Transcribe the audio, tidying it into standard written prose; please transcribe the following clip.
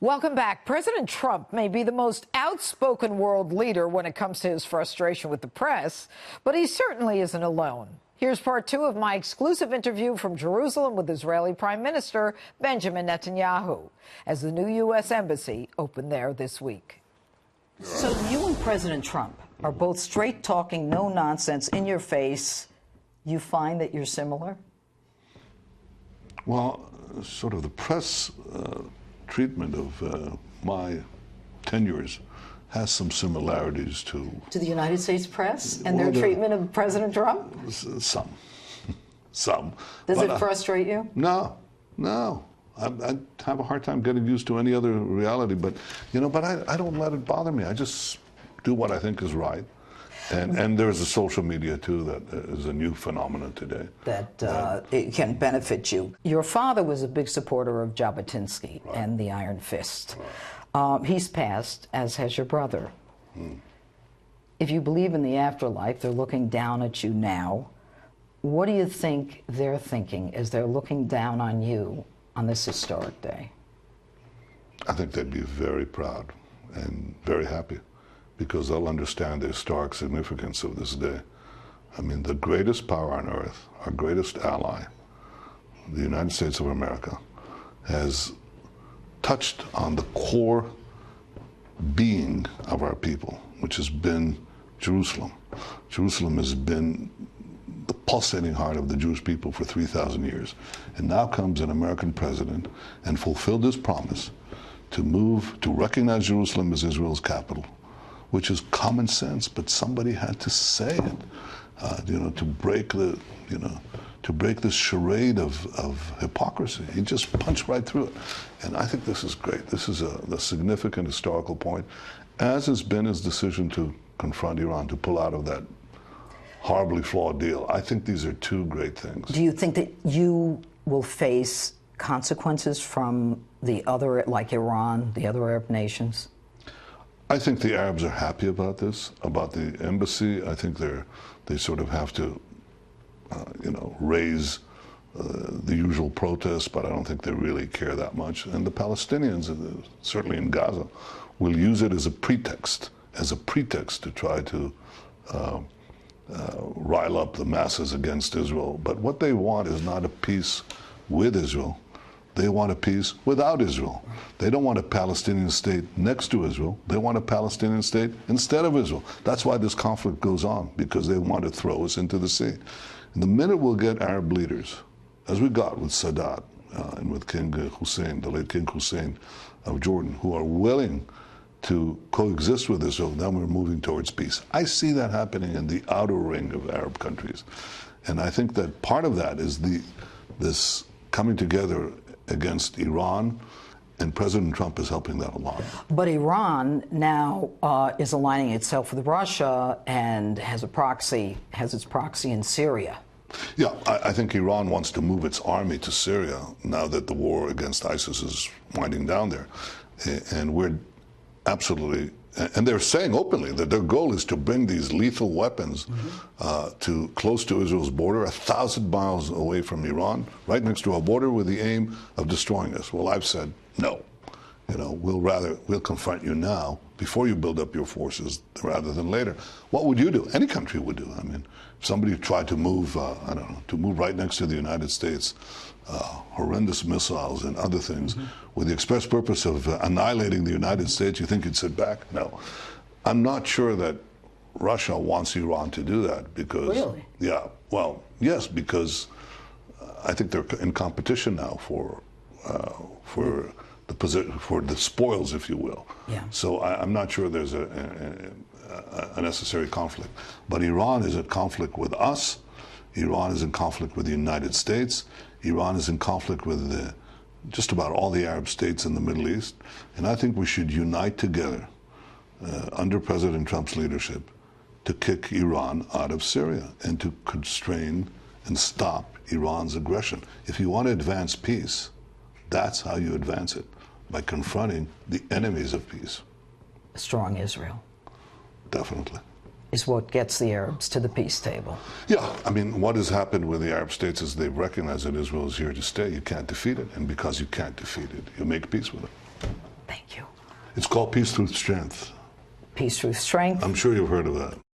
Welcome back. President Trump may be the most outspoken world leader when it comes to his frustration with the press, but he certainly isn't alone. Here's part two of my exclusive interview from Jerusalem with Israeli Prime Minister Benjamin Netanyahu as the new U.S. Embassy opened there this week. So you and President Trump are both straight-talking, no-nonsense, in-your-face. You find that you're similar? Well, sort of the press treatment of my tenures has some similarities to the United States press and their treatment of President Trump? Some. Does it frustrate you? No. I have a hard time getting used to any other reality, but I don't let it bother me. I just do what I think is right. And there's a social media, too, that is a new phenomenon today. That it can benefit you. Your father was a big supporter of Jabotinsky and the Iron Fist. He's passed, as has your brother. If you believe in the afterlife, they're looking down at you now. What do you think they're thinking as they're looking down on you on this historic day? I think they'd be very proud and very happy, because they'll understand the historic significance of this day. I mean, the greatest power on earth, our greatest ally, the United States of America, has touched on the core being of our people, which has been Jerusalem. Jerusalem has been the pulsating heart of the Jewish people for 3,000 years. And now comes an American president and fulfilled his promise to recognize Jerusalem as Israel's capital, which is common sense, but somebody had to say it, to break this charade of hypocrisy. He just punched right through it. And I think this is great. This is a significant historical point, as has been his decision to confront Iran, to pull out of that horribly flawed deal. I think these are two great things. Do you think that you will face consequences from the other, like Iran, the other Arab nations? I think the Arabs are happy about this, about the embassy. I think they sort of have to, raise the usual protests, but I don't think they really care that much. And the Palestinians, certainly in Gaza, will use it as a pretext to try to rile up the masses against Israel. But what they want is not a peace with Israel. They want a peace without Israel. They don't want a Palestinian state next to Israel. They want a Palestinian state instead of Israel. That's why this conflict goes on, because they want to throw us into the sea. And the minute we'll get Arab leaders, as we got with Sadat and with King Hussein, the late King Hussein of Jordan, who are willing to coexist with Israel, then we're moving towards peace. I see that happening in the outer ring of Arab countries. And I think that part of that is this coming together against Iran, and President Trump is helping that a lot. But Iran now is aligning itself with Russia and has its proxy in Syria. Yeah, I think Iran wants to move its army to Syria now that the war against ISIS is winding down there. And we're absolutely, and they're saying openly that their goal is to bring these lethal weapons to close to Israel's border, 1,000 miles away from Iran, right next to our border, with the aim of destroying us. Well, I've said no. We'll confront you now before you build up your forces rather than later. What would you do? Any country would do. I mean, if somebody tried to move, to move right next to the United States, horrendous missiles and other things, with the express purpose of annihilating the United States, you think you'd sit back? No. I'm not sure that Russia wants Iran to do that, because... Really? Yeah, well, yes, because I think they're in competition now for the spoils, if you will. Yeah. So I'm not sure there's a necessary conflict. But Iran is at conflict with us. Iran is in conflict with the United States. Iran is in conflict with just about all the Arab states in the Middle East. And I think we should unite together under President Trump's leadership to kick Iran out of Syria and to constrain and stop Iran's aggression. If you want to advance peace, that's how you advance it, by confronting the enemies of peace. A strong Israel. Definitely. Is what gets the Arabs to the peace table. Yeah, I mean, what has happened with the Arab states is they've recognized that Israel is here to stay. You can't defeat it, and because you can't defeat it, you make peace with it. It's called Peace Through Strength. Peace, truth, strength. I'm sure you've heard of that.